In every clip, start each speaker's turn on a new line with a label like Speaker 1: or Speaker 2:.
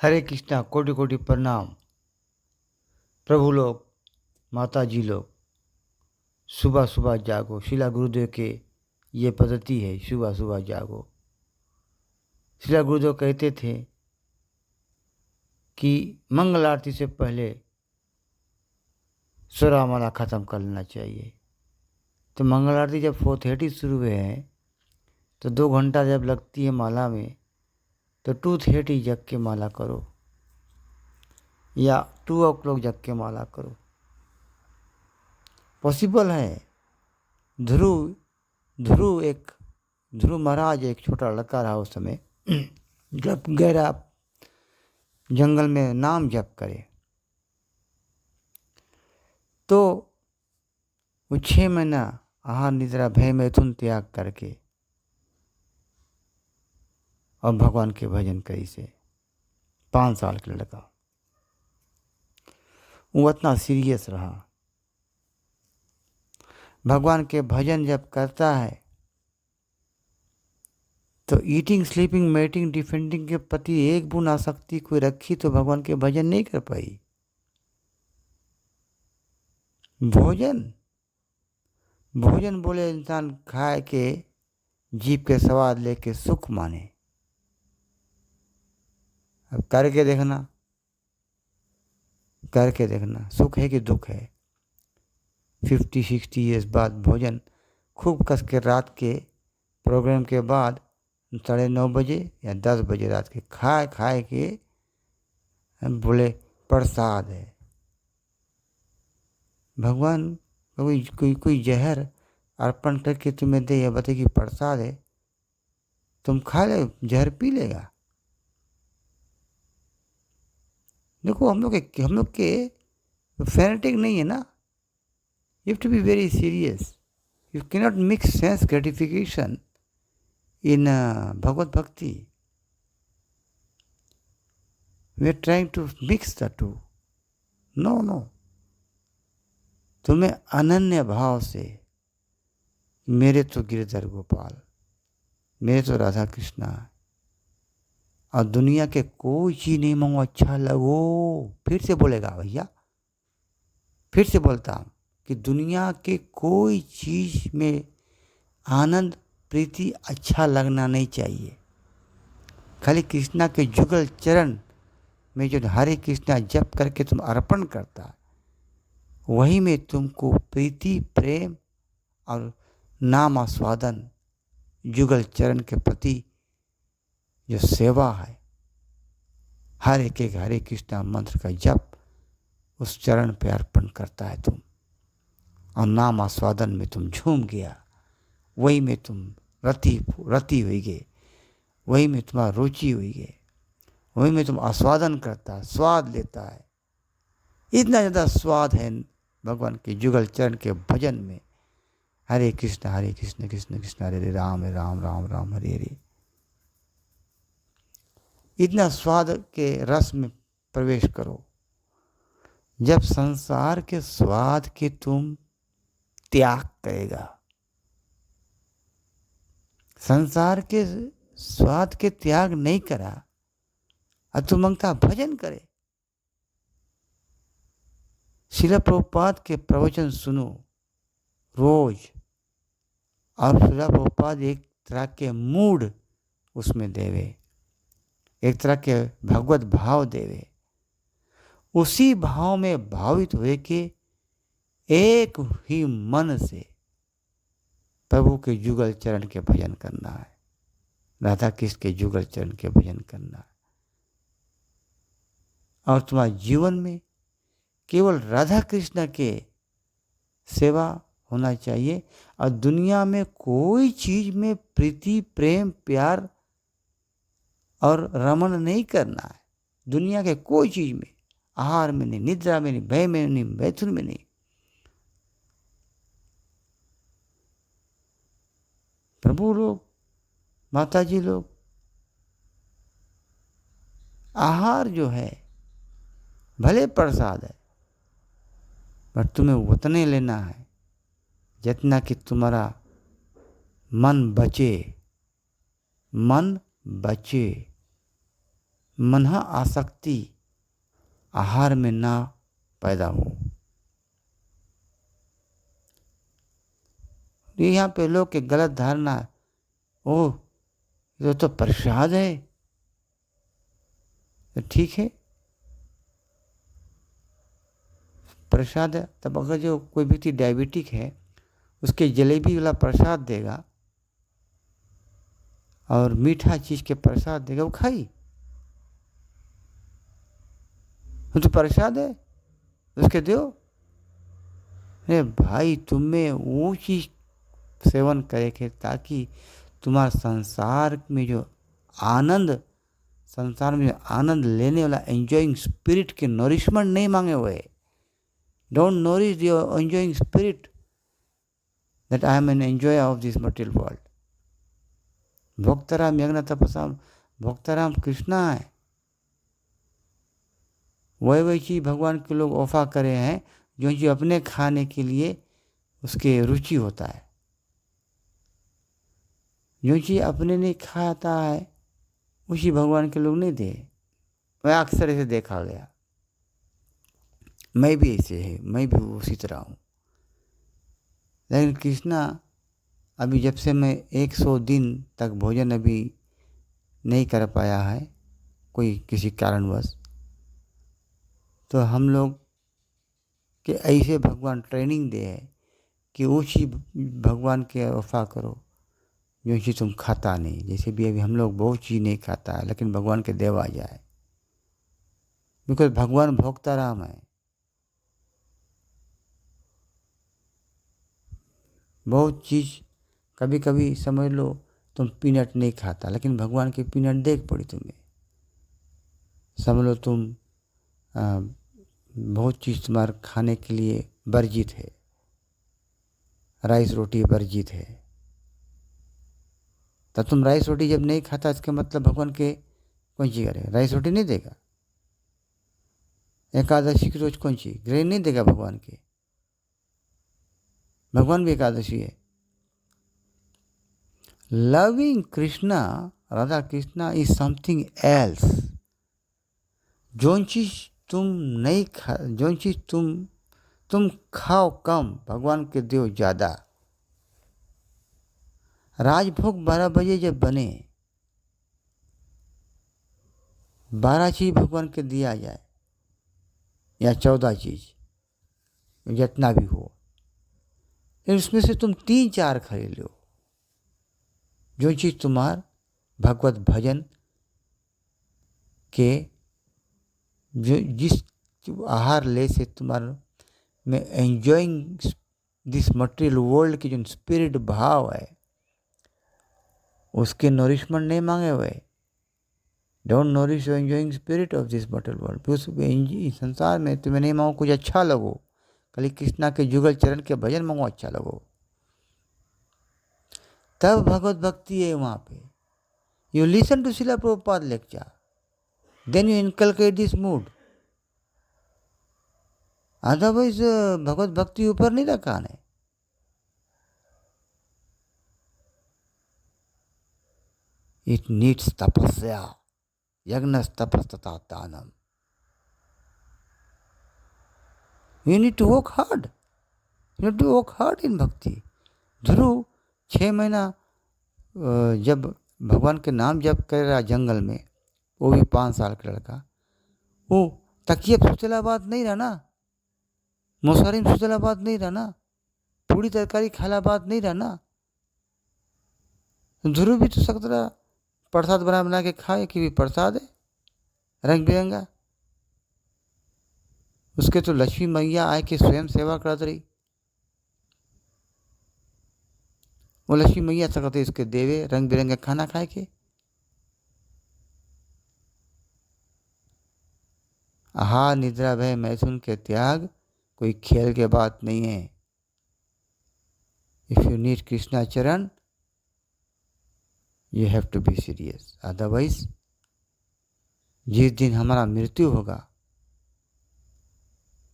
Speaker 1: हरे कृष्णा, कोटि कोटि प्रणाम। प्रभु लोग, माता जी लोग, सुबह सुबह जागो। शिला गुरुदेव के ये पद्धति है, सुबह सुबह जागो। शिला गुरुदेव कहते थे कि मंगल आरती से पहले सुरामाला ख़त्म कर लेना चाहिए। तो मंगल आरती जब 4:30 शुरू हुए हैं तो 2 घंटा जब लगती है माला में, तो 2:30 जग के माला करो या 2 o'clock जग के माला करो। पॉसिबल है। ध्रुव ध्रुव महाराज एक छोटा लड़का रहा उस समय, जब गहरा जंगल में नाम जप करे तो वो 6 महीना आहार निद्रा भय मैथुन त्याग करके और भगवान के भजन करी से 5 साल का लड़का, वो इतना सीरियस रहा। भगवान के भजन जब करता है तो ईटिंग स्लीपिंग मेटिंग डिफेंडिंग के प्रति एक बूंद आसक्ति कोई रखी तो भगवान के भजन नहीं कर पाई। भोजन बोले इंसान खाए के जीभ के स्वाद लेके सुख माने। अब करके देखना सुख है कि दुख है। 50-60 ईयर्स बाद भोजन खूब कस के रात के प्रोग्राम के बाद 9:30 बजे या 10 बजे रात के खाए के बोले प्रसाद है। भगवान कोई जहर अर्पण करके तुम्हें दे या बता कि प्रसाद है, तुम खा ले, जहर पी लेगा। देखो हम लोग के फैनेटिक नहीं है ना। You have to be very serious. You can not mix sense gratification in bhagavat bhakti. We are trying to mix the two. No, तुम्हें अनन्य भाव से मेरे तो गिरधर गोपाल, मेरे तो राधा कृष्णा और दुनिया के कोई चीज नहीं मांगो, अच्छा लगो। फिर से बोलेगा भैया, फिर से बोलता हूँ कि दुनिया के कोई चीज में आनंद प्रीति अच्छा लगना नहीं चाहिए। खाली कृष्णा के जुगल चरण में जो हरे कृष्णा जप करके तुम अर्पण करता, वही में तुमको प्रीति प्रेम और नाम आस्वादन, जुगल चरण के प्रति जो सेवा है, हर एक हरे कृष्णा मंत्र का जप उस चरण पे अर्पण करता है तुम, और नाम आस्वादन में तुम झूम गया। वही में तुम रति हुई गए, वही में तुम्हारा रुचि हुई गए, वही में तुम आस्वादन करता है, स्वाद लेता है। इतना ज़्यादा स्वाद है भगवान के जुगल चरण के भजन में। हरे कृष्ण कृष्ण कृष्ण हरे हरे, राम राम राम राम हरे हरे। इतना स्वाद के रस में प्रवेश करो। जब संसार के स्वाद के तुम त्याग करेगा, संसार के स्वाद के त्याग नहीं करा और तुम मांगता भजन करे। शिला प्रभुपाद के प्रवचन सुनो रोज, और शिला प्रभुपाद एक तरह के मूड उसमें देवे, एक तरह के भगवत भाव देवे। उसी भाव में भावित हुए कि एक ही मन से प्रभु के जुगल चरण के भजन करना है, राधा कृष्ण के जुगल चरण के भजन करना है। और तुम्हारे जीवन में केवल राधा कृष्ण के सेवा होना चाहिए, और दुनिया में कोई चीज में प्रीति प्रेम प्यार और रमण नहीं करना है। दुनिया के कोई चीज में, आहार में नहीं, निद्रा में नहीं, भय में नहीं, मैथुन में नहीं। प्रभु लोग, माता जी लोग, आहार जो है भले प्रसाद है, पर तुम्हें उतने लेना है जितना कि तुम्हारा मन बचे। मनहा आसक्ति आहार में ना पैदा हो। ये यहाँ पे लोग के गलत धारणा, ओह ये तो प्रसाद है, तो ठीक है प्रसाद है। तब अगर जो कोई व्यक्ति डायबिटिक है उसके जलेबी वाला प्रसाद देगा और मीठा चीज के प्रसाद देगा, वो खाई, वो तो प्रसाद है, उसके दो। अरे भाई तुम्हें वो चीज सेवन करे के ताकि तुम्हारा संसार में जो आनंद लेने वाला एंजॉइंग स्पिरिट के नरिशमेंट नहीं मांगे हुए। Don't nourish your enjoying spirit that I am an enjoyer of this material world. भक्तराम यज्ञ तपसा, भक्तराम कृष्णा है, वही चीज भगवान के लोग ऑफर करे हैं जो चीज अपने खाने के लिए उसके रुचि होता है। जो चीज अपने नहीं खाता है उसी भगवान के लोग नहीं दे। मैं अक्सर ऐसे देखा गया, मैं भी ऐसे है, मैं भी उसी तरह हूँ। लेकिन कृष्णा अभी जब से मैं 100 दिन तक भोजन अभी नहीं कर पाया है कोई किसी कारणवश, तो हम लोग के ऐसे भगवान ट्रेनिंग दे है कि वो चीज़ भगवान के वफा करो जो चीज़ तुम खाता नहीं। जैसे भी अभी हम लोग बहुत चीज़ नहीं खाता है लेकिन भगवान के देव आ जाए, बिकॉज भगवान भोक्ताराम है। बहुत चीज़ कभी कभी समझ लो तुम पीनट नहीं खाता लेकिन भगवान के पीनट देख पड़ी तुम्हें, समझ लो तुम बहुत चीज़ तुम्हारे खाने के लिए वर्जित है, राइस रोटी वर्जित है, तब तुम राइस रोटी जब नहीं खाता इसके मतलब भगवान के कौन सी करे, राइस रोटी नहीं देगा। एकादशी की रोज कौन सी ग्रेन नहीं देगा भगवान के, भगवान भी एकादशी है। Loving Krishna, Radha Krishna is something else. जो चीज तुम नहीं खा, जो चीज तुम खाओ कम, भगवान के दो ज्यादा। राजभोग 12 बजे जब बने, 12 चीज भगवान के दिया जाए या 14 चीज जितना भी हो, उसमें से तुम 3-4 खरीद लो। जो चीज तुम्हार भगवत भजन के जो जिस आहार ले से तुम्हारे में एंजॉइंग दिस मटेरियल वर्ल्ड की जो स्पिरिट भाव है उसके नरिशमेंट नहीं मांगे हुए। Don't nourish your enjoying spirit of this material world. उस संसार में तुम्हें नहीं मांगो कुछ अच्छा लगो, खाली कृष्णा के जुगल चरण के भजन मांगो अच्छा लगो, तब भगवत भक्ति है वहाँ पे। You listen to Srila Prabhupada lecture, then you inculcate this mood. Otherwise भगवत भक्ति ऊपर नहीं रखा है। It needs tapasya, yajna tapastatha danam. You need to work hard, you need to work hard in bhakti. Dhruva 6 महीना जब भगवान के नाम जप कर रहा जंगल में, वो भी 5 साल का लड़का, वो तकिए सुतला बात नहीं रहा ना, मोसारी में सुतला बात नहीं रहा ना, पूरी तरकारी खाला बात नहीं रहा ना। ध्रुव भी तो सकता रहा प्रसाद बना के खाए कि भी प्रसाद है रंग बिरंगा। उसके तो लक्ष्मी मैया आए के स्वयं सेवा करत रही, वो लक्ष्मी मैया सकते इसके देवे रंग बिरंगे खाना खाए के। आहार निद्रा भय मैथुन के त्याग कोई खेल के बात नहीं है। इफ यू नीड कृष्णा चरण you have to be serious, otherwise जिस दिन हमारा मृत्यु होगा,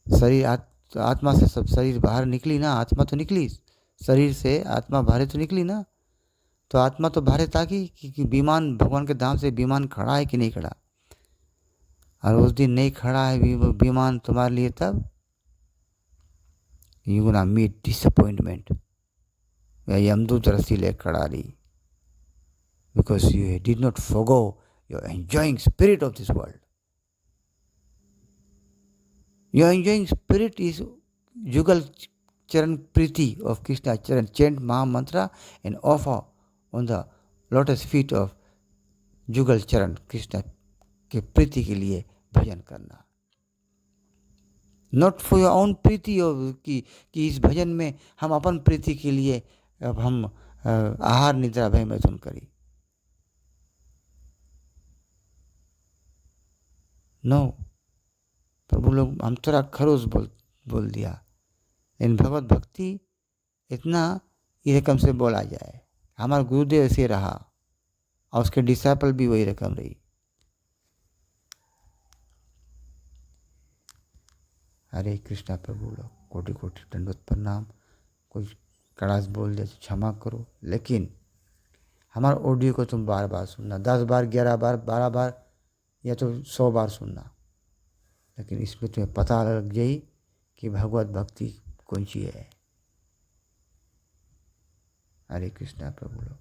Speaker 1: शरीर आत्मा से सब शरीर बाहर निकली ना, आत्मा तो निकली शरीर से, आत्मा बाहर तो निकली ना, तो आत्मा तो बाहर ताकि कि विमान भगवान के धाम से विमान खड़ा है कि नहीं खड़ा। और उस दिन नहीं खड़ा है विमान तुम्हारे लिए, तब यू गोना मीट डिसअपॉइंटमेंट या यमदूत रस्सी ले खड़ा रही, because you did not forgo your enjoying spirit of this world. Your enjoying spirit is jugal charan priti of Krishna चरण. Chant Maha Mantra and offer on the lotus feet of जुगल चरण कृष्ण के प्रीति के लिए भजन करना. नॉट फॉर योर ओन प्रीति कि इस भजन में हम अपन प्रीति के लिए अब हम आहार निद्रा भय मैथुन करी. नो, प्रभु लोग हम थोड़ा खरोच बोल दिया, लेकिन भगवत भक्ति इतना ये रकम से बोला जाए. हमारा गुरुदेव ऐसे रहा और उसके डिसाइपल भी वही रकम रही. हरे कृष्णा. प्रभु लोग कोटि कोटि दंडवत प्रणाम. कोई कड़ास बोल दे तो क्षमा करो, लेकिन हमारे ऑडियो को तुम बार बार सुनना, 10 बार 11 बार 12 बार या तो 100 बार सुनना, लेकिन इसमें तुम्हें पता लग जाए कि भगवत भक्ति कौन सी है. हरे कृष्णा. प्रभु लोग